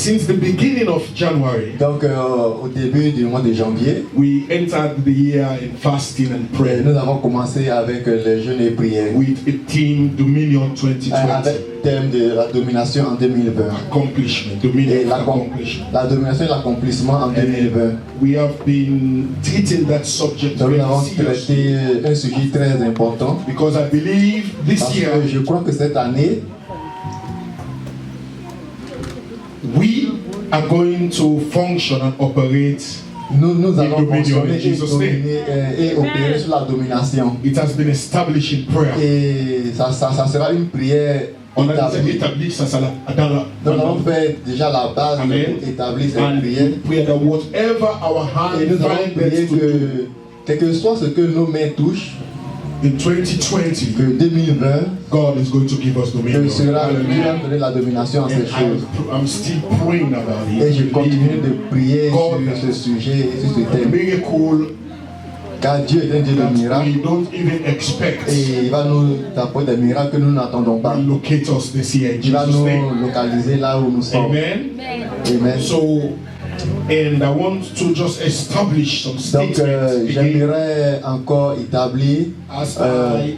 Since the beginning of January, donc au début du mois de janvier, we entered the year in fasting and prayer. Nous avons commencé avec les jeûnes et prières. With a theme, Dominion 2020. Avec le thème de la domination en 2020. Accomplishment, Dominion accomplishment. La domination et l'accomplissement en 2020. We have been treating that subject donc, very nous avons seriously. traité un sujet très important. Because I believe this Parce year, que je crois que cette année, we are going to function and operate. Nous allons fonctionner et opérer sur la domination. It has been established in prayer. Et ça sera une prière établie. Nous allons faire déjà la base pour établir cette prière. Et nous allons prier que, quel que soit ce que nos mains touchent, in 2020, que 2020, God is going to give us dominion. Que sera Dieu va donner la domination à ces choses. I'm still praying about it. Et je continue de prier sur ce sujet et sur ce thème. Car Dieu est un Dieu de miracles. We don't even expect. Et il va nous apporter des miracles que nous n'attendons pas. Locate us this year in il va Jesus' nous name. localiser là où nous sommes. Amen. Amen. So, and I want to just establish some statements. Donc, j'aimerais encore établir. As I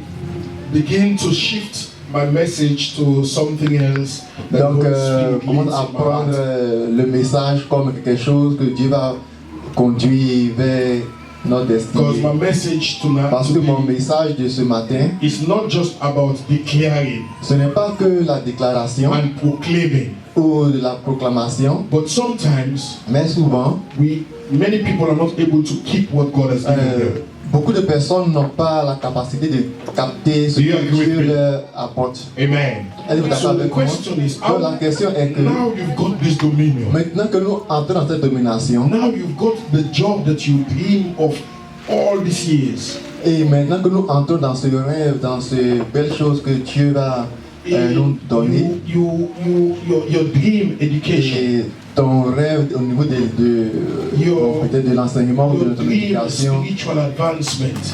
begin to shift my message to something else. Donc, comment apprendre le message comme quelque chose que Dieu va conduire vers notre destinée. Parce que mon message de ce matin, is not just about declaring. Ce n'est pas que la déclaration and proclaiming. Ou de la proclamation. But sometimes, mais souvent, many people are not able to keep what God has given them. Beaucoup de personnes n'ont pas la capacité de capter ce que Dieu leur apporte. Amen. So the question is, donc la question est que now you've got this dominion. Maintenant que nous entrons dans cette domination, now you've got the job that you dream of all these years. Et maintenant que nous entrons dans ce rêve, dans ces belles choses que Dieu va nous donner, your dream education. Et ton rêve au niveau peut-être de l'enseignement ou de ton éducation,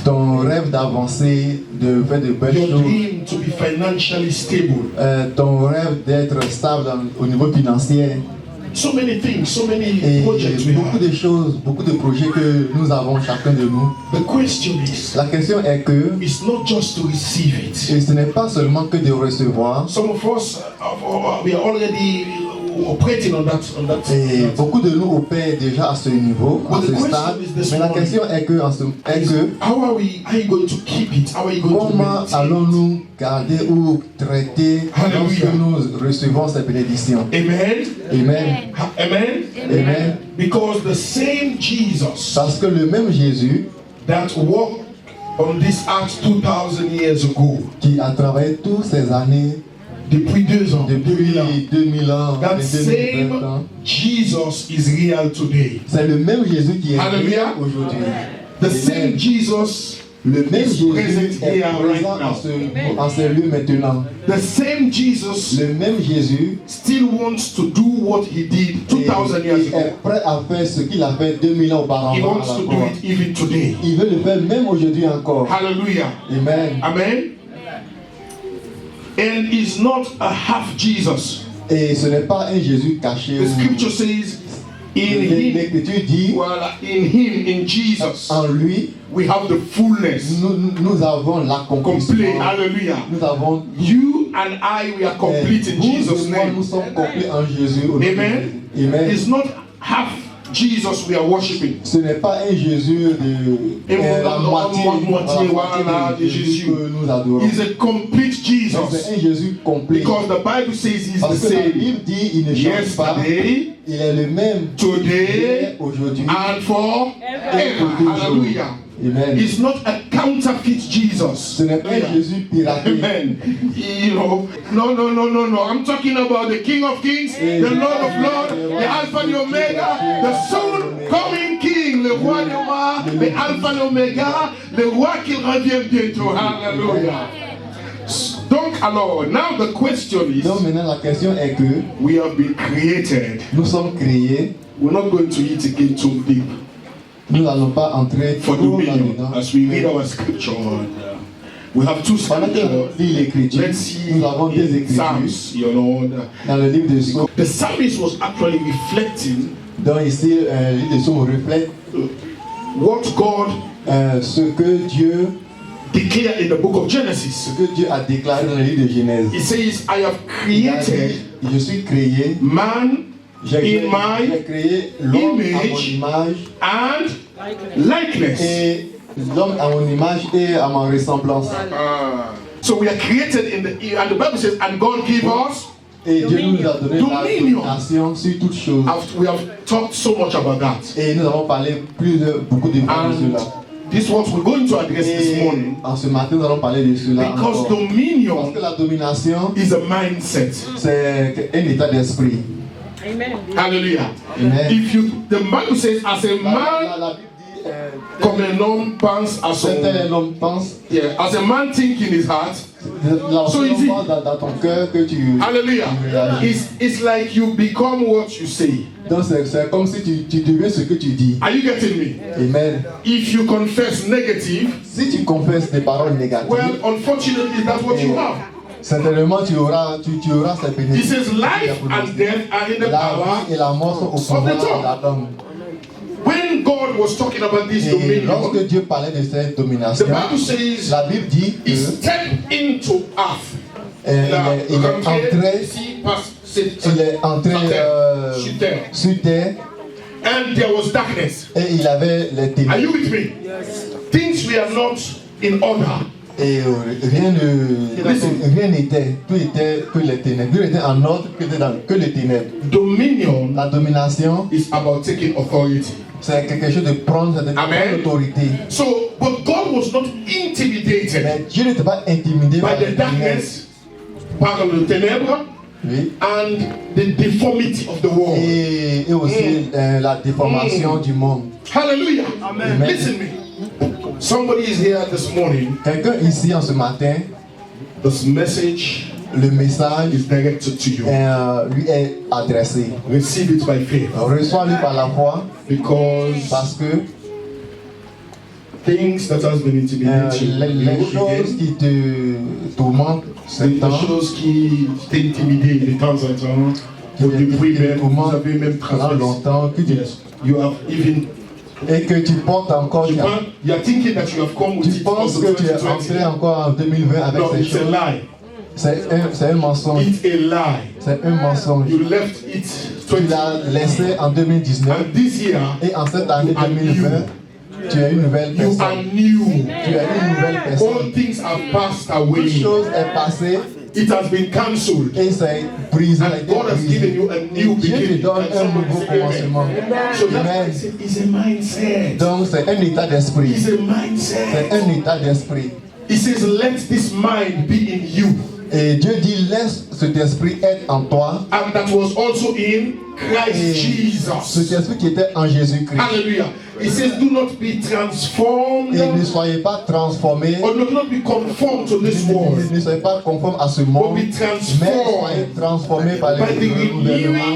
ton rêve d'avancer, de faire de belles choses, to be financially stable. Ton rêve d'être stable au niveau financier. So many things, so many projects. Beaucoup de choses, beaucoup de projets que nous avons chacun de nous. The question is, la question est que it's not just to receive it. Et ce n'est pas seulement que de recevoir. Some of us we are already operating on that. Et beaucoup de nous opèrent déjà à ce niveau, à ce stade. Mais la question est que, comment allons-nous garder ou traiter lorsque nous recevons ces bénédictions? Amen. Amen. Amen. Amen. Because the same Jesus. Parce que le même Jésus that walked on this earth 2000 years ago. Qui a travaillé toutes ces années. Depuis 2 ans, depuis 2000 ans, that same Jesus is real today. C'est le même Jésus qui est réel aujourd'hui. The same Jesus le même is Jésus present est here right présent en ce lieu maintenant. The same Jesus Le même Jésus still wants to do what he did 2000 years est ago. prêt à faire ce qu'il a fait 2000 ans He auparavant. wants to do it even today. Il veut le faire même aujourd'hui encore. Hallelujah. Amen. Amen. And he's not a half Jesus. Et ce n'est pas un Jésus caché. The scripture says, in him, L'Écriture dit, well, in him, in Jesus, en lui, we have the fullness. nous avons Complete. l'accomplissement. Hallelujah. Nous avons You and I, we are complete in Jesus' moi, nous name. sommes complets en Jésus. Au nom de Amen. Jésus. Amen. It's not half Jesus we are worshiping. Ce n'est pas un Jésus de la moitié de Jésus que nous adorons. He's a complete Jesus. C'est un Jésus complet. Because the Bible says he's the Parce que la same Bible dit il ne change pas. yesterday, Il est le même today, aujourd'hui and forever. Hallelujah. Amen. He's not a counterfeit Jesus. Ce n'est pas un Jésus piraté. Amen. You know, no. I'm talking about the King of Kings, the Lord of Lords, the Alpha and the Omega, the soon coming King, le roi des rois, le Alpha et l'Oméga, le roi qui revient bientôt. Hallelujah. Donc alors, now the question is, Donc maintenant la question est que we have been created. nous sommes créés. We're not going to eat again too deep Nous n'allons pas entrer for trop dominion. là-dedans. As we read our scripture, we have two Pendant que scriptures. on lit l'Écriture, Let's see nous avons deux in Écritures Psalms, you know. dans le livre de Psaumes. The psalmist was actually reflecting Donc ici, le livre de Psaumes reflète what God ce que Dieu declared in the book of Genesis. Ce que Dieu a déclaré dans le livre de Genèse. He says, I have Il a dit, created je suis créé, man j'ai in my créé l'homme à mon image image and likeness. et l'homme à mon image et à ma ressemblance. So we are created in the, and the Bible says, and God gave us. Et Dieu nous a donné la Dominion. domination sur toutes choses. We have talked so much about that. Et nous avons parlé beaucoup de fois de cela. This is what we're going to address this morning. En ce matin, nous allons parler de cela. Because encore. dominion Parce que la domination, is a mindset. c'est un état d'esprit. Amen. Hallelujah. Amen. If you, the Bible says, as a man, La Bible dit, comme un homme pense à son, tel homme pense, yeah, as a man think in his heart. la So is it- pense dans ton cœur que tu Hallelujah. réagis. It's like you become what you say. Donc c'est comme si tu deviens ce que tu dis. Are you getting me? Amen. If you confess negative, Si tu confesses des paroles négatives, well, unfortunately, that's what you have. certainement tu auras ces He bénéfices. says, life and death are in the La power. vie et la mort sont au of the pouvoir tongue. de la langue. When God was talking about this Et dominion, lorsque Dieu parlait de cette the domination, Bible says la Bible dit he que stepped into earth. il est entré sur terre. sur terre And there was darkness. et il avait les Are ténèbres. you with me? Things were not in order. Et rien n'était, tout était que les ténèbres. Tout était en ordre que les ténèbres. Dominion La domination, is about taking authority. c'est quelque chose de prendre l'autorité. So, but God was not intimidated Mais Dieu n'était pas intimidé by par les the ténèbres. darkness, par le ténèbre, Oui. and the deformity of the world. Et aussi la déformation du monde. Hallelujah. Amen. Listen to me. Somebody is here this morning. Quelqu'un ici en ce matin, This message le message is directed to you. lui est adressé. Receive it by faith. Reçois-le par la foi Because parce que things that has been intimidating les choses qui te tourmentent, c'est les choses qui t'intimident de temps en temps, depuis même, vous avez même traversé. longtemps, que tu, Yes. You have even, et que tu portes encore. you are thinking that you have come with Tu it penses from que tu es 2020. entré encore en 2020 avec No, ces it's a choses. lie. C'est un mensonge. It's a lie. C'est un mensonge. You left it Tu l'as 20. laissé en 2019 And this year, et en cette année you are 2020, tu es une nouvelle you are personne. new. Tu es une nouvelle All personne. things have passed Toute away. chose est passée It has been cancelled. et c'est brisé. And God has given you a new Dieu te beginning. donne And un somebody nouveau say amen. commencement. So that's why I Amen. say it's a mindset. Donc c'est un état d'esprit. It's a C'est mindset. un état d'esprit. He says, let this mind be in you. Et Dieu dit, laisse cet esprit être en toi. And that was also in Christ Jesus. Cet esprit qui était en Jésus-Christ. Hallelujah. He says, do not be transformed. Et ne soyez pas transformés. Or do not be conformed to this world. Ne soyez pas conformes à ce monde. But be transformed. Mais soyez transformés par le renouvellement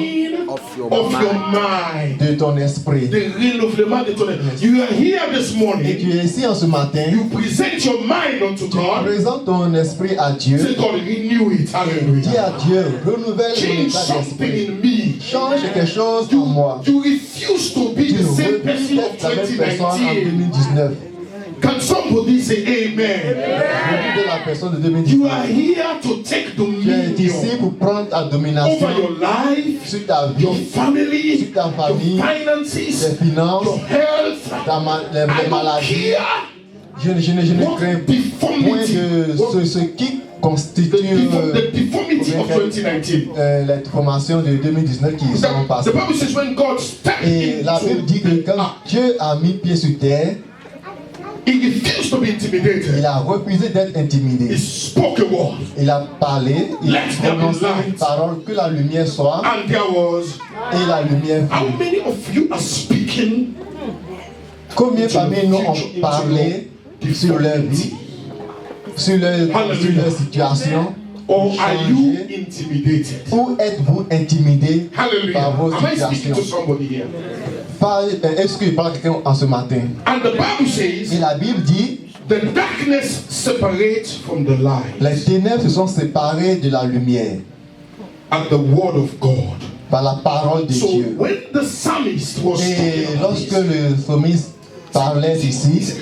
of your mind. De ton esprit. The renouvellement de ton esprit. You are here this morning. Et tu es ici en ce matin. You present your mind unto God. Tu présentes ton esprit à Dieu. Say, God, renew it. Hallelujah. Dis à Dieu, renouvelle Change something in me. Change quelque chose en moi. You refuse to be the same person of 2019. Can somebody say amen? You are here to take dominion over your life, sur ta vie, your family, sur ta famille, your finances, tes finances, your health, les maladies. Je ne crains point de ce qui constitue the deformity of 2019. La déformation de 2019 qui sont passées. The Bible says when God stepped Et la Bible dit que quand Dieu a mis pied sur terre, he refused to be intimidated. Il a refusé d'être intimidé. He spoke a word. Il a parlé, il a prononcé une parole, que la lumière soit. And there was. Et la lumière fut. How many of you are speaking? Combien parmi nous ont parlé sur leur vie, sur leur situation? Or are you intimidated? Ou êtes-vous intimidé par vos situations? Am I speaking to somebody here? Est-ce qu'il parle à quelqu'un en ce matin? And the Bible says, et la Bible dit, the darkness separates from the light. Les ténèbres se sont séparées de la lumière. At the word of God. Par la parole de Dieu. When the psalmist was et lorsque le psalmiste parlait ici,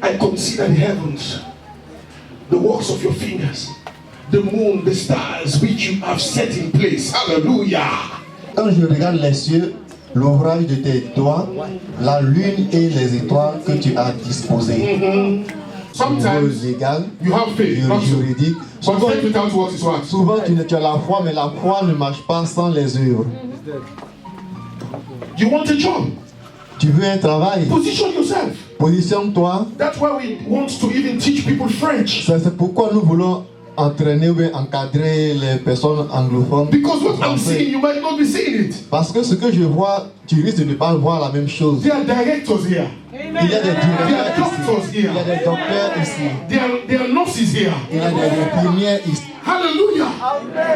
I consider the heavens, the works of your fingers, the moon, the stars which you have set in place. Hallelujah. Quand je regarde les cieux, l'ouvrage de tes doigts, la lune et les étoiles que tu as disposées. Sometimes légal, you have faith, juridique. Souvent, faith without works is what? Souvent tu as la foi, mais la foi ne marche pas sans les œuvres. You want a job? Tu veux un travail? Position yourself. Positionne-toi. That's why we want to even teach people French. C'est pourquoi nous voulons entraîner ou encadrer les personnes anglophones. Because what I'm seeing, you might not be seeing it. Parce que ce que je vois, tu risques de ne pas voir la même chose. There are directors here. Il y a des directeurs ici. Il y a des docteurs ici. There are nurses here. Il y a des infirmières ici. Hallelujah.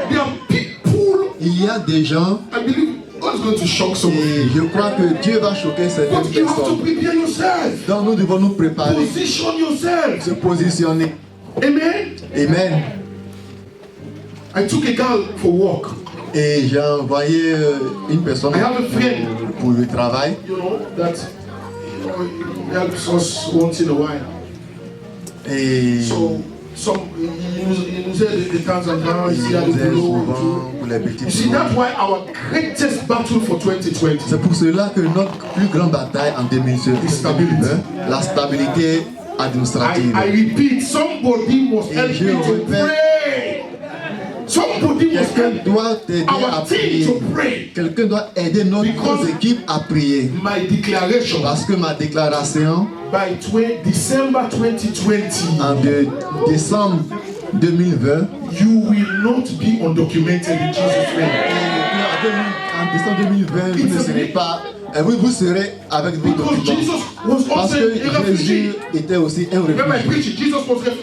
There are people. Il y a des gens. I believe God's going to shock someone. Et je crois que Dieu va choquer certaines But you have to personnes. prepare yourself. Donc nous devons nous préparer. Position yourself. Se positionner. Amen. Amen. I took a girl for work. Et j'ai envoyé une personne pour le travail. You know that helps us once in a while. Et so il nous aide de temps en temps ici à You see, that's why our greatest battle for 2020. C'est pour cela que notre plus grande bataille en 2020 est la stabilité administrative. I repeat, somebody must help me to pray. Somebody must Quelqu'un doit t'aider à prier. Quelqu'un doit aider notre équipe à prier. My declaration. Parce que ma déclaration, by December 2020, en décembre 2020, you will not be undocumented in Jesus' name. En décembre 2020, vous ne serez pas. Vous serez avec vos documents. Parce que Jésus était aussi un réfugié.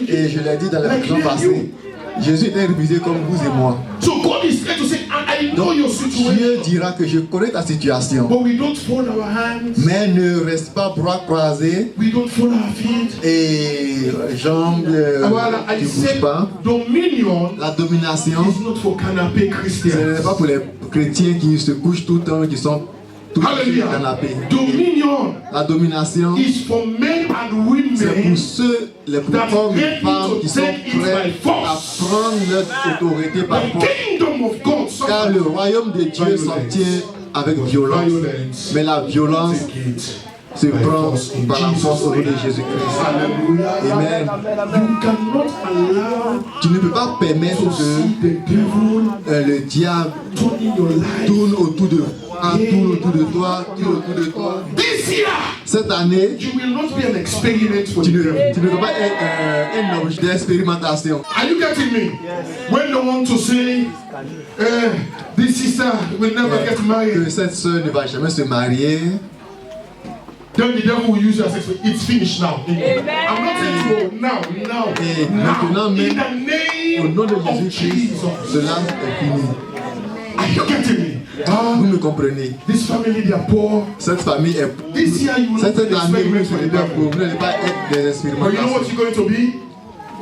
Et je l'ai dit dans la leçon passée. Jésus était réfugié comme vous et moi. So God is trying to say, I know your situation. Dieu dira que je connais ta situation. But we don't fold our hands. Mais ne reste pas bras croisés. We don't fold our feet. Et jambes qui ne bougent pas. Dominion. La domination. Is not for canapé Christians. Ce n'est pas pour les chrétiens qui se couchent tout le temps, qui sont tout sur le canapé. Dominion. La domination. Is for men and women. C'est pour ceux, les hommes et femmes qui sont prêts à prendre leur autorité par force. Car le royaume de Dieu s'obtient avec violence, mais la violence se prend par la force au nom de Jésus-Christ. Amen. Tu ne peux pas permettre que le diable tourne autour de Tout autour de toi, tout autour de toi. This year, cette année, you will not be an experiment for tu ne the dois pas être un objet d'expérimentation. Are you getting me? When they want to say, this sister will never get married, que cette soeur ne va jamais se marier, then the devil will use you as it's finished now. Amen. I'm not saying to now. Et maintenant même, in the name au nom de of Jésus-Christ, Jesus. cela est fini. Are you getting me? Vous me comprenez? This family, they are poor. Cette famille est pauvre. This year you will not Cette be année, vous ne experiment for serez the pas devil. pauvre. Vous n'allez pas être des But you know expérimentations. what you're going to be?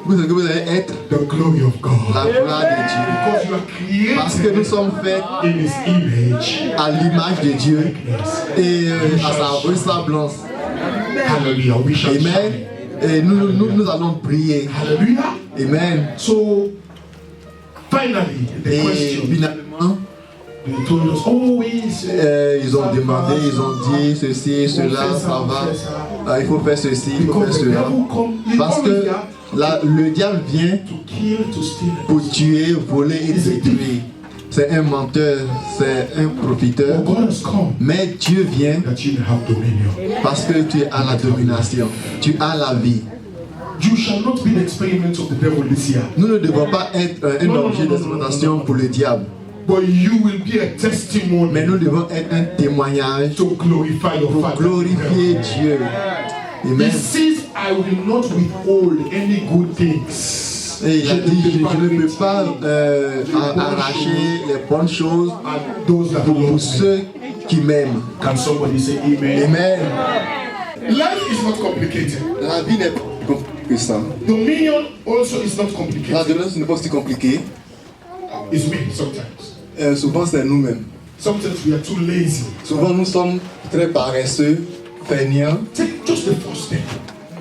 Vous allez être The glory of God. la gloire de Dieu. Because you are created Parce que nous sommes faits in His image. à l'image de Dieu et à sa ressemblance. Hallelujah. We shall Amen. shine. Et nous allons prier. Hallelujah. Amen. So, finally, the Et question. finalement, They told us, oh oui, ils ont demandé, ils ont dit ceci, cela, ça va. Il faut faire ceci, il faut faire cela. Parce que le diable vient to kill, to steal. pour tuer, voler et détruire. C'est un menteur, c'est un profiteur. But God has come Mais Dieu vient that you may have dominion. parce que tu as la domination, tu as la vie. You shall not be the experiment of the devil this year. Nous ne devons pas être un objet d'exploitation pour le diable. But you will be a testimony Mais nous devons être un témoignage to glorify your pour Father. glorifier Dieu. He Amen. says, I will not withhold any good things. Et il a dit, je ne peux pas arracher les bonnes choses And those that pour love me. ceux qui m'aiment. Can somebody say amen? Amen. Life is not complicated. La vie n'est pas plus compliquée que ça. Dominion also is not La complicated. domination n'est pas aussi compliquée. It's me sometimes. Souvent, c'est nous-mêmes. Sometimes we are too lazy. Souvent, nous sommes très paresseux, feignants. Take just the first step.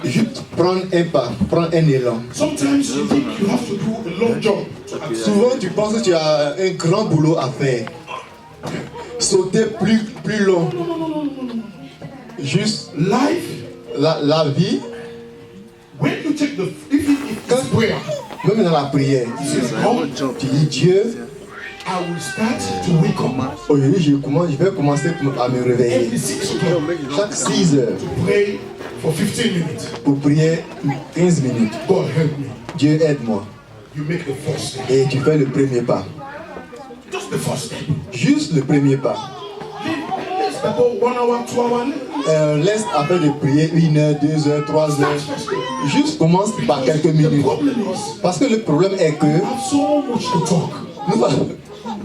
Juste prendre un pas, prendre un élan. Sometimes you think you have to do a long jump to accept. Souvent, tu penses que tu as un grand boulot à faire. Sauter plus long. Juste Life, la vie, when you take the, if it's prayer, même dans la prière. it says, God, Tu dis, Dieu, I will start to wake up aujourd'hui, je vais commencer à me réveiller. every 6 o'clock Chaque 6 heures to pray for 15 minutes. pour prier 15 minutes. God help me. Dieu aide-moi. You make the first step. Et tu fais le premier pas. Just the first step. Juste le premier pas. Let's about 1 hour, 2 hours. Laisse après de prier 1 heure, 2 heures, 3 Start heures. first step. Juste commence par quelques The minutes. problem is, Parce que le problème est que I have so much to talk.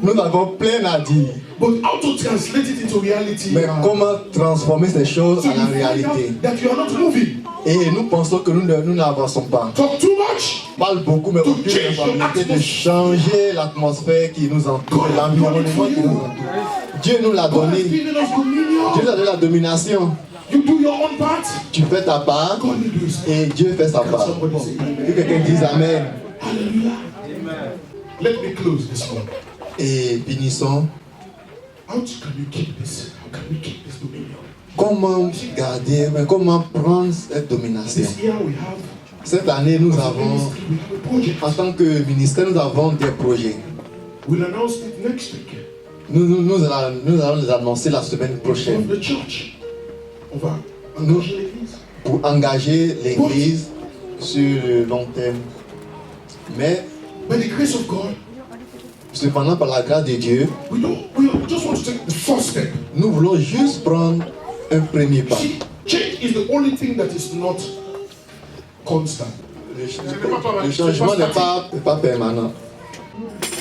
nous avons plein à dire. But how to translate it into reality? Mais comment transformer ces choses So en you la find réalité? out that you are not moving. Et nous pensons que nous n'avançons pas. Talk too much. On parle beaucoup, mais aucune responsabilité de changer l'atmosphère qui nous entoure, l'environnement qui nous entoure. Dieu nous l'a God has donné. given us dominion. Dieu nous a donné la domination. You do your own part. Tu fais ta part God will do his part. et Dieu fait sa part. Somebody say amen. Que quelqu'un dise Amen. Hallelujah. Let me close this one. Et finissons. How can you keep this? How can we keep this dominion? Comment garder, comment prendre cette domination? This year we have, Cette année, nous as a avons, ministry, we have a project. en tant que ministère, nous avons des projets. We'll announce it next week. Nous allons les annoncer la semaine Of prochaine the church. Of our Nous- engagé l'église. pour engager l'Église sur le long terme. Mais By the grace of God, cependant, par la grâce de Dieu, we just want to take the first step. nous voulons juste prendre un premier pas. See, change is the only thing that is not constant. Le changement n'est pas permanent.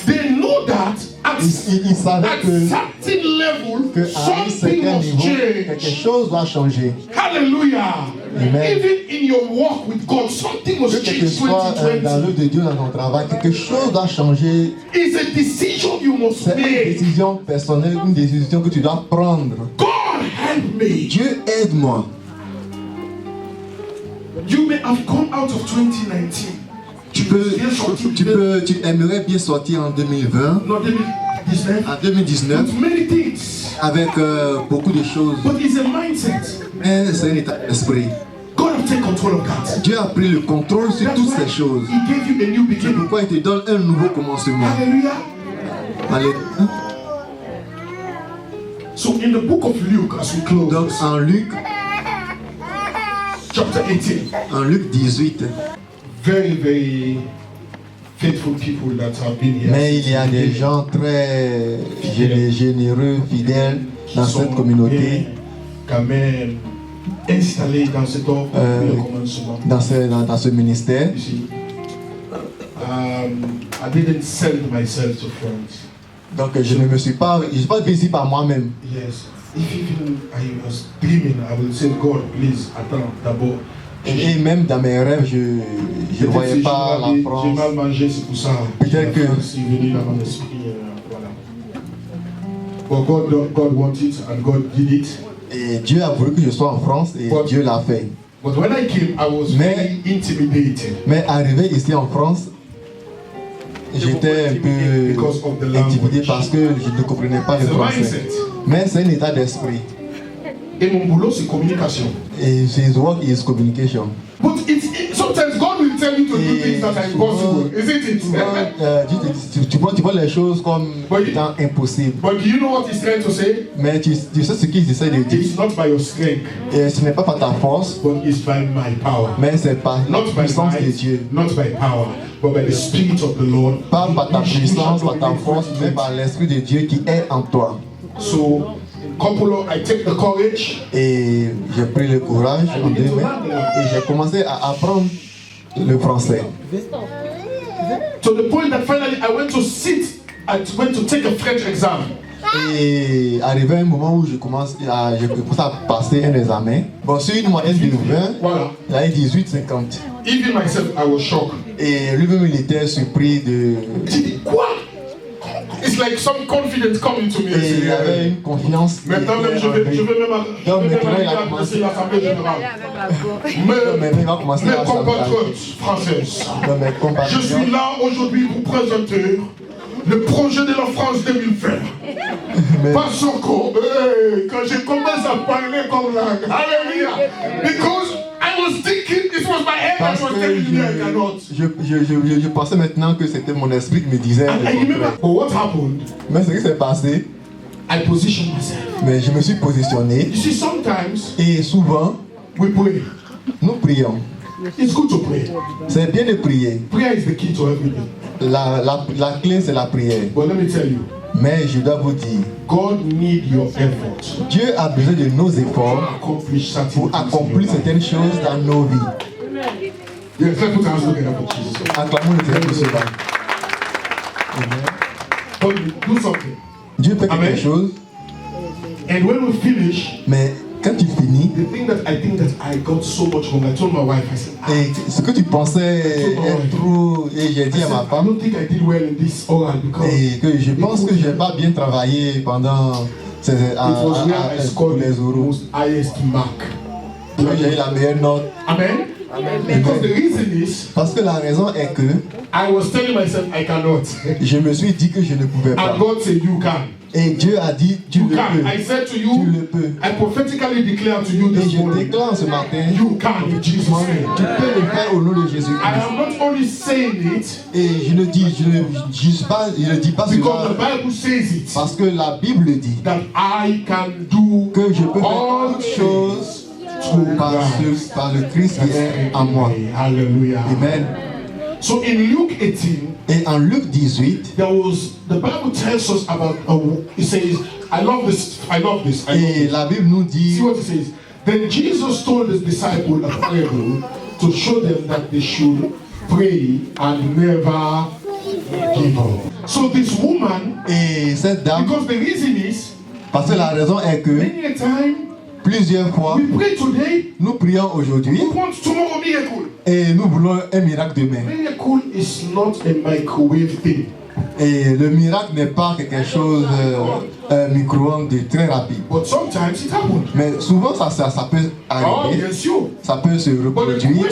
They know that at Ils savaient certain level, qu'à un something certain must niveau, quelque change. chose doit changer. Hallelujah. Amen. Even in your walk with God, something Que must quelque change. soit dans 2020 l'œuvre de Dieu dans ton travail, quelque chose doit changer. is a decision you must C'est une make. décision personnelle, une décision que tu dois prendre. God help me. Dieu aide-moi. You may have come out of 2019. Tu aimerais bien sortir en 2020, Not 2019. en 2019, With many things. avec beaucoup de choses. But it's a mindset. Mais c'est un état d'esprit. God will take control of that. Dieu a pris le contrôle sur That's toutes why ces choses. He gave you a new C'est beginning. pourquoi il te donne un nouveau commencement. Hallelujah. Alléluia. So in the book of Luke, as we close, donc en Luc, chapter 18, en Luc 18, very, very faithful people that have been here. mais il y a des gens très généreux, fidèles dans cette communauté, quand même installés dans cette offre depuis le commencement. Dans ce ministère. You see, I didn't send myself to France. Donc je ne suis pas ici par moi-même. Yes. If even I was dreaming, I would say, God, please, attends d'abord. Et même dans mes rêves, je ne voyais pas la France. J'ai mal mangé, c'est pour ça. Peut-être que... C'est venu dans mon esprit, voilà. But God wanted it and God did it. Et Dieu a voulu que je sois en France et Dieu l'a fait. But when I came, I was very intimidated. Mais arrivé ici en France, j'étais un peu intimidé parce que je ne comprenais pas le français. Mais c'est un état d'esprit. Et mon boulot, c'est communication. Et his work is communication. But sometimes God will tell you to do things that are impossible, isn't it? Tu vois les choses comme étant impossibles. But do you know what he's trying to say? Mais tu sais ce qu'il essaie de dire. It's not by your strength. Et ce n'est pas par ta force, but it's by my power. Mais c'est par la puissance de Dieu. Not by power, but by the Spirit of the Lord. Pas par ta puissance, par ta force, mais par l'Esprit de Dieu qui est en toi. So, I take the courage. Et j'ai pris le courage en 2 mains et j'ai commencé à apprendre le français. To the point that finally I went to take a French exam. Et arrivé un moment où j'ai commencé à passer un examen. Bon, sur une moyenne de 20, voilà. Il a eu 18,50. Even myself, I was shocked. Et lui-même, il était surpris de... Quoi? It's like some confidence coming to me. Et il avait une confiance. Maintenant, même, je vais même adresser l'Assemblée générale. Mes compatriotes françaises, je suis là aujourd'hui pour présenter le projet de la France 2020. Parce que quand j'ai commencé à parler comme langue, alléluia, because I was thinking, it was my head that was telling me I cannot. Je pensais maintenant que c'était mon esprit qui me disait. But what happened? Mais ce qui s'est passé, I positioned myself. Mais je me suis positionné. You see, sometimes, et souvent, we pray. Nous prions. It's good to pray. C'est bien de prier. Prayer is the key to everything. La clé, c'est la prière. But let me tell you. Mais je dois vous dire, God need your effort. Dieu a besoin de nos efforts pour accomplir certaines choses dans nos vies. Yes, let's put our hands together for Jesus. Acclamons le Seigneur pour cela. God do something. Dieu fait quelque chose. And when we finish, mais quand tu finis, the thing that I got so much wrong, I told my wife, I said, et ce que tu pensais être trop, et j'ai dit à ma femme, I don't think I did well in this oral because et que je pense que j'ai pas bien travaillé pendant ces les oraux. Highest mark. J'ai eu la meilleure note. Amen. Because the reason is, parce que la raison est que I was telling myself I cannot. Je me suis dit que je ne pouvais pas. And God said you can. Et Dieu a dit tu le peux. I said to you, tu le peux. I prophetically declare to you this morning. Et je déclare ce matin, you can in Jesus' name. Tu peux le faire au nom de Jésus. I am not only saying it. Et je ne dis pas because the Bible says it. Parce que la Bible dit that I can do que je peux faire toutes choses par le Christ qui est en moi. Hallelujah. Amen. So in Luke 18, et en Luc 18, the Bible tells us about. It says, I love this. Et la Bible nous dit. See what it says. Then Jesus told his disciples a parable to show them that they should pray and never give up. So this woman, et cette dame, because the reason is, parce que la raison est que many a time, plusieurs fois, we pray today, nous prions aujourd'hui, we want tomorrow miracle. Et nous voulons un miracle demain. Miracle is not a microwave thing. Et le miracle n'est pas quelque chose, un micro-ondes très rapide. But sometimes it happens. Mais souvent ça peut arriver. Yes, you. Ça peut se reproduire.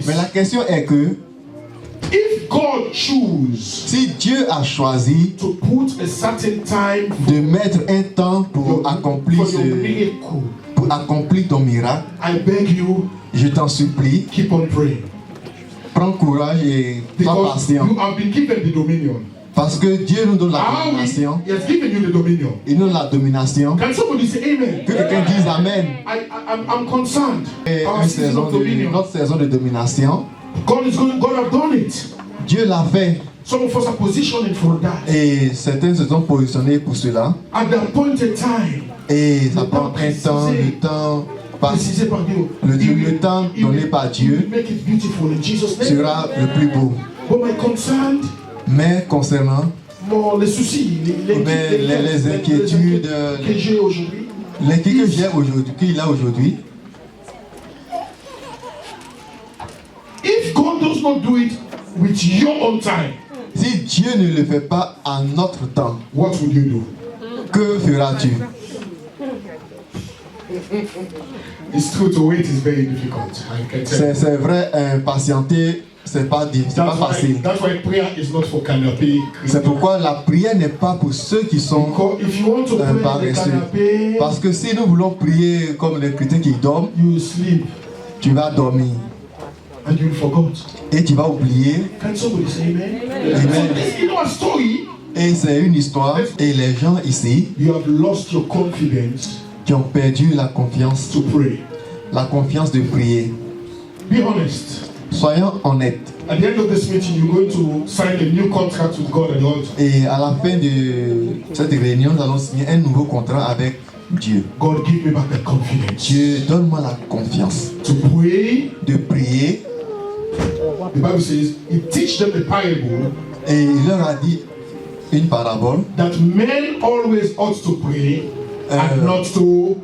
Mais la question est que if God choose si Dieu a choisi to put a certain time de mettre un temps pour accomplir ton miracle, I beg you, je t'en supplie, keep on praying. Prends courage et sois patient. You have been given the dominion. Parce que Dieu nous donne la domination. He has given you the dominion. Il nous donne la domination. Can somebody say amen? Que quelqu'un dise amen. I'm concerned. Notre saison de domination. God have done it. Dieu l'a fait. Some of us are positioned for that. Et certains se sont positionnés pour cela. At the appointed time. Et ça prend un temps, le temps précisé par Dieu. Le temps donné par Dieu sera le plus beau. Mais concernant les soucis, les inquiétudes, que j'ai aujourd'hui, qu'il a aujourd'hui, if God does not do it with your own time, si Dieu ne le fait pas en notre temps, what would you do? Que feras-tu? It's true, to wait is very difficult. C'est vrai, patienter, c'est pas facile. That's why prayer is not for canapé. C'est pourquoi la prière n'est pas pour ceux qui sont paresseux. Parce que si nous voulons prier comme les chrétiens qui dorment, tu vas dormir. And you forgot. Et tu vas oublier. Can somebody say amen? Amen. You know a story. Et c'est une histoire. Et les gens ici, you have lost your confidence, qui ont perdu la confiance, to pray. La confiance de prier. Be honest. Soyons honnêtes. At the end of this meeting, you're going to sign a new contract with God at the altar. Et à la fin de cette réunion, nous allons signer un nouveau contrat avec Dieu. God, give me back that confidence. Dieu, donne-moi la confiance. To pray. De prier. The Bible says, He teach them the parable. Et il leur a dit une parabole. That men always ought to pray and not to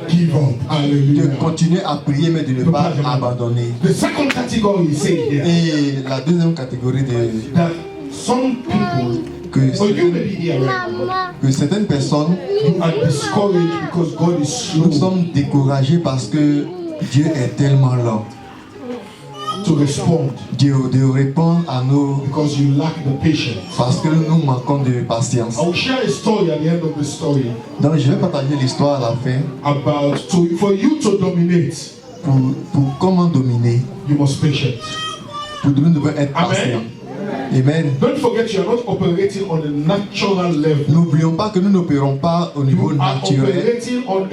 give up. Hallelujah. De continuer à prier mais de ne pas abandonner. The second category is said here. Et la deuxième catégorie de that some people que certaines personnes nous sommes découragés parce que Dieu est tellement lent de répondre à nos parce que nous manquons de patience. Donc je vais partager l'histoire à la fin pour comment dominer. Pour nous devons être patients. Amen. Don't forget you are not operating on a natural level. N'oublions pas que nous n'opérons pas au niveau naturel. Operating on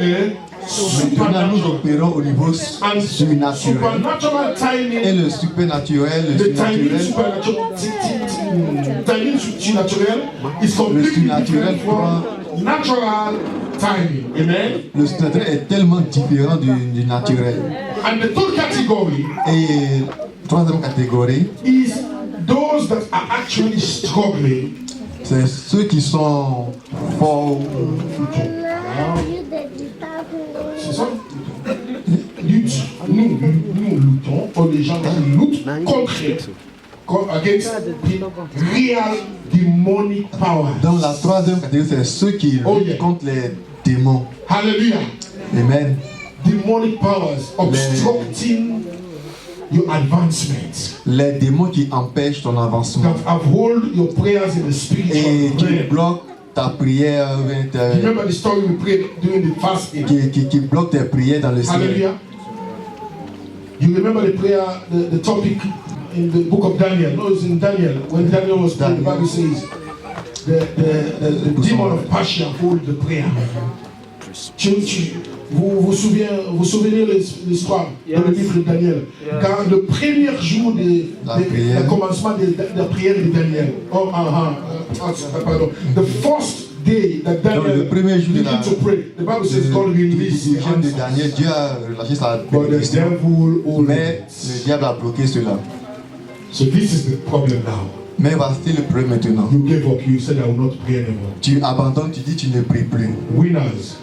Maintenant nous opérons au niveau surnaturel. Et le supernaturel, le surnaturel natural timing. Amen. Le surnaturel est tellement différent du naturel. And the third category. Et troisième catégorie is those that are actually struggling. C'est ceux qui sont forts. C'est ça. Nous luttons pour les gens qui luttent contre against the real demonic power. Dans la troisième catégorie, c'est ceux qui luttent contre les démons. Hallelujah. Amen. Demonic powers obstructing your advancement. Les démons qui empêchent ton avancement. That uphold your prayers in the spiritual et qui bloquent ta prière. Remember the story we prayed during the fasting. Qui bloquent tes prières dans le ciel. Hallelujah. You remember the prayer, the topic in the book of Daniel. No, it's in Daniel. When Daniel was praying, the Bible says the demon of Persia hold the prayer. Vous vous souvenez l'histoire dans le livre de Daniel. Quand le premier jour le commencement de la prière de Daniel. The first day that Daniel began to pray, the Bible says God released the answers. De Daniel, Dieu a relâché sa bénédiction, mais le diable a bloqué cela. So this is the problem now. Mais voici le problème maintenant. You gave up. You said I will not pray anymore. Tu abandonnes, tu dis tu ne pries plus. Winners.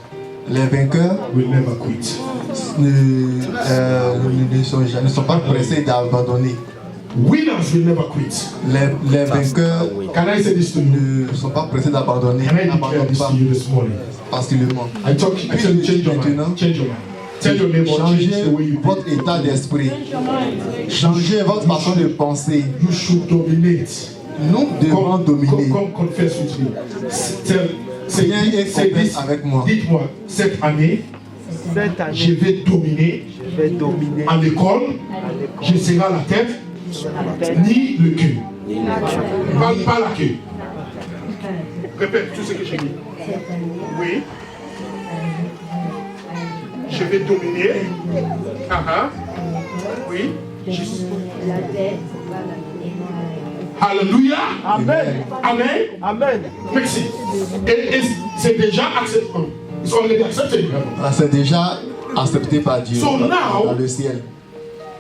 Les vainqueurs will never quit. Ne sont pas pressés d'abandonner. Winners will never quit. Les vainqueurs ne sont pas pressés d'abandonner. N'abandonnent pas parce qu'ils le manquent. I tell you, change your mind. Tell your neighbor, changez votre état d'esprit. Changez votre façon de penser. You should dominate. Nous devons dominer. Come confess with me. Viens et confesse avec moi. Dites-moi, cette année, je vais dominer à l'école, je serai la tête, ni le queue. Pas la queue. Répète tout ce que j'ai dit. Oui. Je vais dominer. Oui. La tête. Alléluia. Amen. Amen. Amen. Merci. Et c'est déjà accepté. Ils sont already acceptés. C'est déjà accepté par Dieu So now, dans le ciel.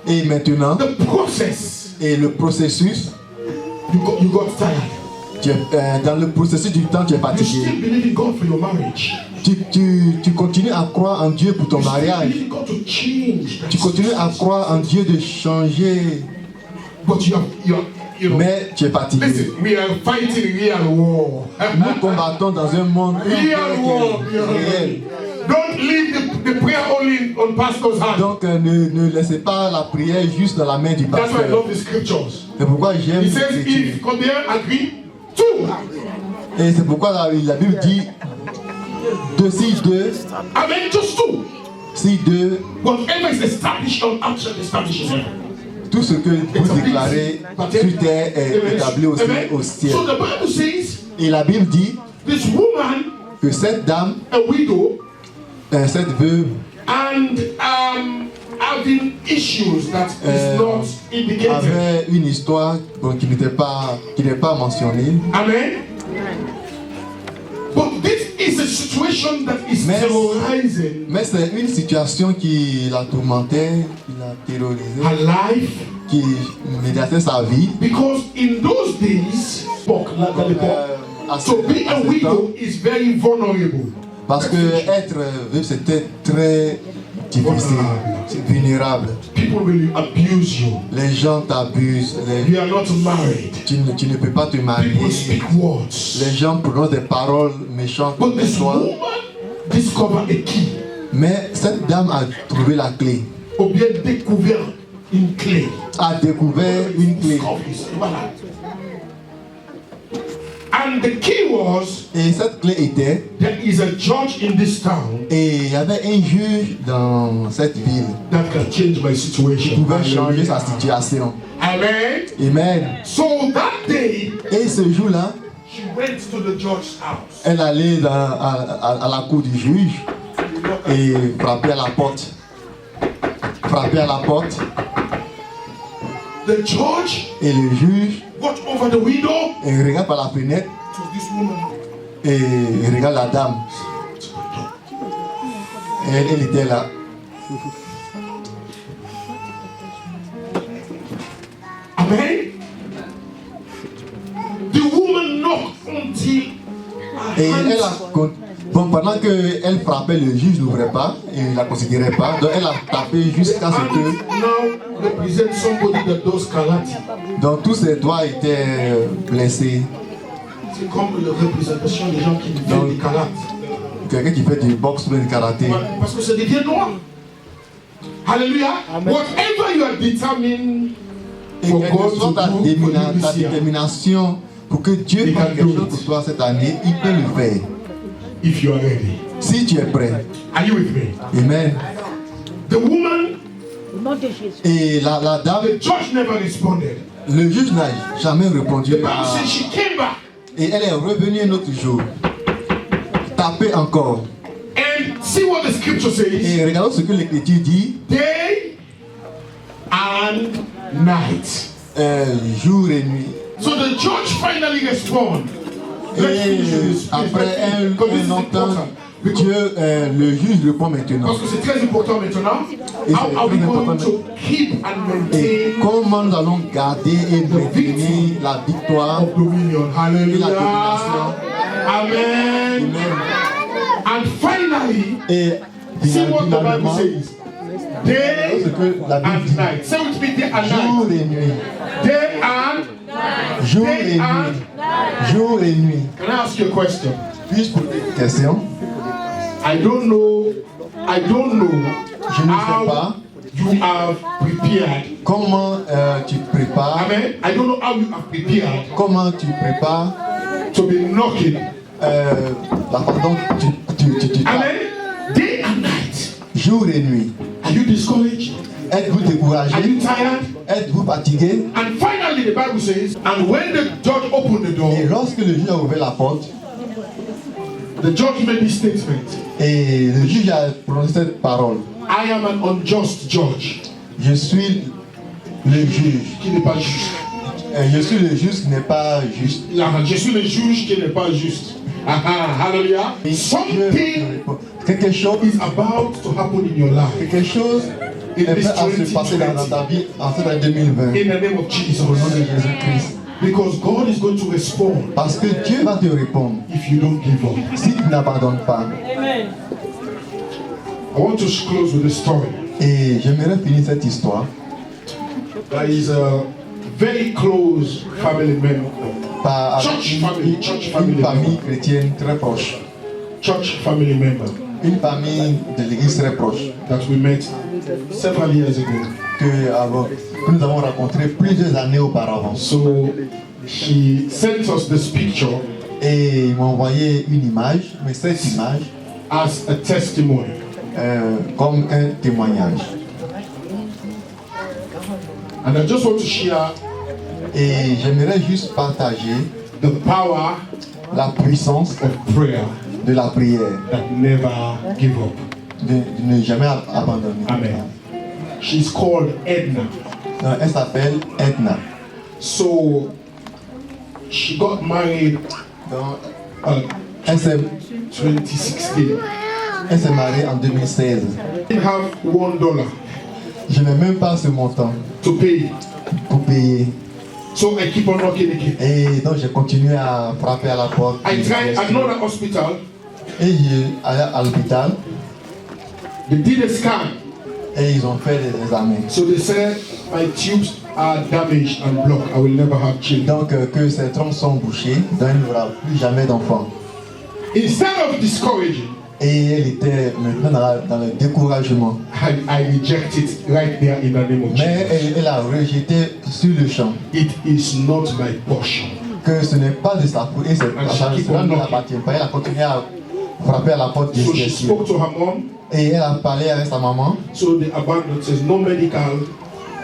Et maintenant, the process, et le processus, you got tired. Dans le processus du temps, tu es You fatigué. still believe in God for your marriage. Tu continues à croire en Dieu pour ton You still mariage. believe in God to change. Tu continues à croire en Dieu de changer. But you know, Mais tu es fatigué. listen, we are fighting real war. Nous combattons dans un monde Real war. réel. Don't leave the prayer only on pastor's hand. Donc ne laissez pas la prière juste dans la main du That's why I pasteur. love the scriptures. C'est pourquoi j'aime He says, l'écriture. if combien agree? Two. Et c'est pourquoi la Bible dit si deux, Amen. Just two. si deux, Whatever is established on earth shall be established in heaven. tout ce que vous déclarez sur terre est établi aussi au ciel. So the Bible says, Et la Bible dit this woman, que cette dame, a widow, cette veuve, and having issues that is not indicated. avait une histoire qui n'est pas mentionnée. Amen. But this is a situation that is terrorizing Mais c'est une situation qui la tourmentait, qui la terrorisait, her life. qui médiatait sa vie. Because in those days, to be a widow is very vulnerable. Parce que être veuve c'était très difficile, c'est vulnérable. People will abuse you. Les gens t'abusent, You are not married. tu ne peux pas te marier. People speak words. Les gens prononcent des paroles méchantes But contre this toi. woman discovered a key. Mais cette dame a trouvé la clé, Ou bien découvert une clé. a découvert une clé. Voilà. And the key was, Et cette clé était, there is a judge in this town et il y avait un juge dans cette ville that can change my qui situation. pouvait changer sa situation. Amen. Amen. So that day, Et ce jour-là, she went to the judge's house. elle allait à la cour du juge et frappait à la porte. Frappait à la porte. The judge Et le juge watched over the window. il regarde par la fenêtre To this woman. et il regarde la dame. Et elle était là. Amen. The woman knocked until Et elle a, bon, pendant qu'elle frappait, le juge n'ouvrait pas, et il ne la considérait pas. Donc elle a tapé jusqu'à ce que. now represent somebody that does karate. Donc tous ses doigts étaient blessés. C'est comme la représentation des gens qui font du karate. Quelqu'un qui fait du boxe ou du karaté. Parce que c'est des vieux noirs. Hallelujah. Whatever you are determined Et for quelle que God soit to ta do for you this year, détermination pour que Dieu He fasse can quelque do chose it. pour toi cette année, il peut le faire. if you are ready. Si tu es prêt. Are you with me? Amen. The woman, Et la dame, the judge never responded. le juge n'a jamais répondu. The Bible says she came back Et elle est revenue un autre jour. Taper encore. and see what the scripture says. Et regardons ce que l'Écriture dit. Day and night. Jour et nuit. So the judge finally responds. Et après un longtemps, Dieu, le juge répond maintenant. Parce que c'est très important maintenant. Et How are we c'est très going important. to keep and Et maintain comment nous allons garder et maintenir la victoire of dominion? et la Hallelujah. domination. Amen. Amen. And finally, Et see what the Bible finalement, says. Day ce que la Bible and dit, night. Say with me, day and jour night. et nuit, Day and jour et nuit, jour et nuit. Can I ask you a question? Puis-je poser une question? I don't know Je ne sais how pas you have prepared. comment tu prépares, Amen. I don't know how you have prepared comment tu prépares to be knocking. la façon dont tu tapes, Amen. Day and night. jour et nuit. Are you discouraged? Êtes-vous Are you découragé? tired? Êtes-vous fatigué? And finally, the Bible says, and when the judge opened the door, Et lorsque le juge a ouvert la porte, The judge made this statement. Et le juge a prononcé cette parole. I am an unjust judge. Je suis le juge. Qui n'est pas juste. Je suis le juge qui n'est pas juste. Je suis le juge qui n'est pas juste. Hallelujah. Something quelque chose is about to happen in your life. Quelque chose est prêt à se passer dans ta vie en cette année 2020. In the name of Jesus. Au nom de Jésus-Christ. Because God is going to respond. Parce que Dieu va te répondre. If you don't give up. Si tu n'abandonnes pas. Amen. I want to close with a story. Et j'aimerais finir cette histoire. There is a very close family member. Une famille chrétienne très proche. Church family member. Une famille de l'église très proche. That we met several years ago. Que nous avons rencontré plusieurs années auparavant. So she sent us this picture. Et ils m'ont envoyé une image, mais cette image as a testimony. Comme un témoignage. And I just want to share. Et j'aimerais juste partager the power, la puissance of prayer, de la prière, that never give up, de ne jamais abandonner. Amen. She's called Edna. Elle s'appelle Edna. So she got married in 2016. Elle s'est mariée en 2016. Didn't have $1. Je n'ai même pas ce montant to pay. Pour payer. So I keep on knocking again. Et donc j'ai continué à frapper à la porte. I tried another hospital. Et j'ai allé à l'hôpital. They did a scan. Et ils ont fait des examens. So they said my tubes are damaged and blocked. I will never have children. Donc que ces troncs sont bouchés, donc il n'y aura plus jamais d'enfants. Instead of discouraging. Et elle était maintenant dans le découragement. I reject it right there in the name of Jesus. Mais elle a rejeté sur le champ. It is not my portion. Que ce n'est pas de sa faute et cela ne l'appartient pas. Elle a continué à frapper à la porte de So she spoke to her mom. Et elle a parlé avec sa maman. So they abandoned, says no medical.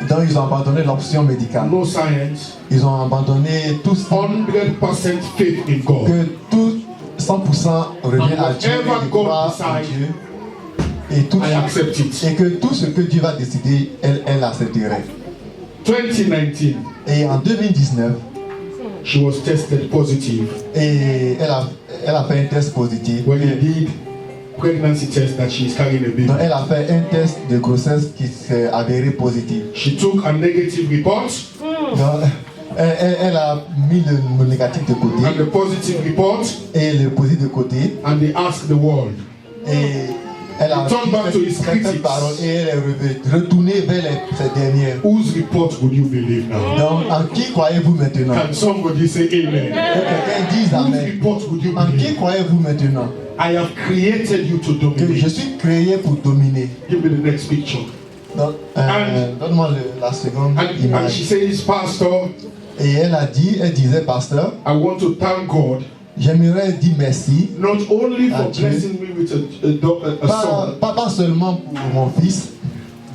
Donc ils ont abandonné l'option médicale. No science. Ils ont abandonné tout 100% faith in God. Que tout 100% revient à Dieu, et tout et que tout ce que Dieu va décider, elle accepterait. 2019. Et en 2019, she was tested positive. Et elle a fait un test positif. When he did pregnancy test that she is carrying a baby. Donc elle a fait un test de grossesse qui s'est avéré positif. She took a negative report. Donc, elle a mis le négatif de côté. And the positive report. Et le positif de côté. And they asked the world. Et elle a turned back to his critics. Parole et elle est retournée vers ces dernières. Whose report would you believe now? Donc en qui croyez-vous maintenant? Can somebody say amen? Quelqu'un dise amen. Whose report would you En believe? qui croyez-vous maintenant? I have created you to dominate. Que je suis créé pour dominer. Give me the next picture. Donc, donne-moi la seconde image. And she says, Pastor. Et elle disait, pasteur, I want to thank God. J'aimerais dire merci. Not only for blessing me with a son. Pas seulement pour mon fils.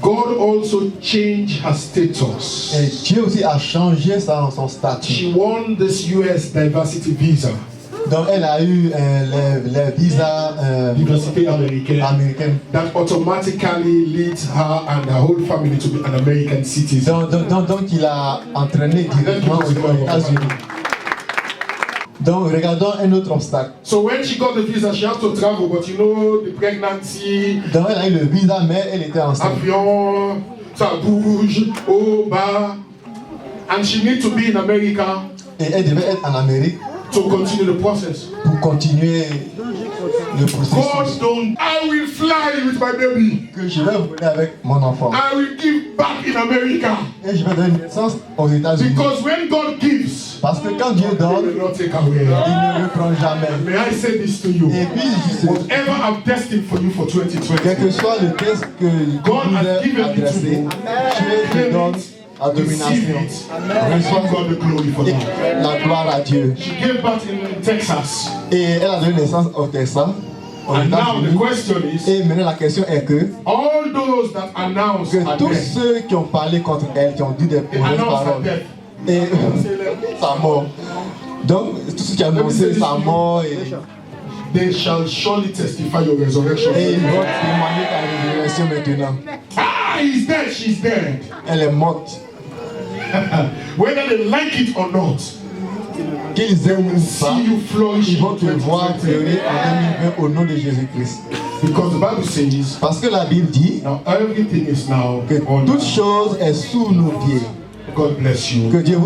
God also changed her status. Et Dieu aussi a changé son statut. She won this US diversity visa. Donc elle a eu le visa diversité américaine. That automatically leads her and her whole family to be an American citizen. Donc il a entraîné directement aux États-Unis. Donc regardons un autre obstacle. So when she got the visa, she had to travel, but you know the pregnancy. Donc elle a eu le visa, mais elle était enceinte. Avion, ça bouge, au bas, and she need to be in America. Et elle devait être en Amérique. To continue the process. Pour continuer le processus. God don't. I will fly with my baby. Que je vais voler avec mon enfant. I will give back in America. Et je vais donner naissance aux États-Unis. Because when God gives, parce que quand Dieu donne, He will not take away. Il ne reprend jamais. May I say this to you? Et puis whatever I'm destined for you for 2020. Quel que soit le test que God has given adressé, Dieu te donne la domination. Reçois God the glory for that. La gloire à Dieu. She gave birth in Texas. Et elle a donné naissance au Texas. And now the question is, et maintenant la question est que all those that announce tous ceux qui ont parlé contre elle, qui ont dit des mauvaises paroles, et sa mort. Donc, tout ce qui a annoncé sa mort, they shall surely testify your resurrection. Et ils vont témoigner ta résurrection maintenant. Ah, he's dead, she's dead. Elle est morte. Whether they like it or not, Qu'ils aiment ou pas, see you flourish ils vont in te voir 2020. fleurir en 2020 au nom de Jésus-Christ. Because the Bible says, Parce que la Bible dit now everything is now que on. toute chose est sous nos pieds. God bless you. Que Dieu vous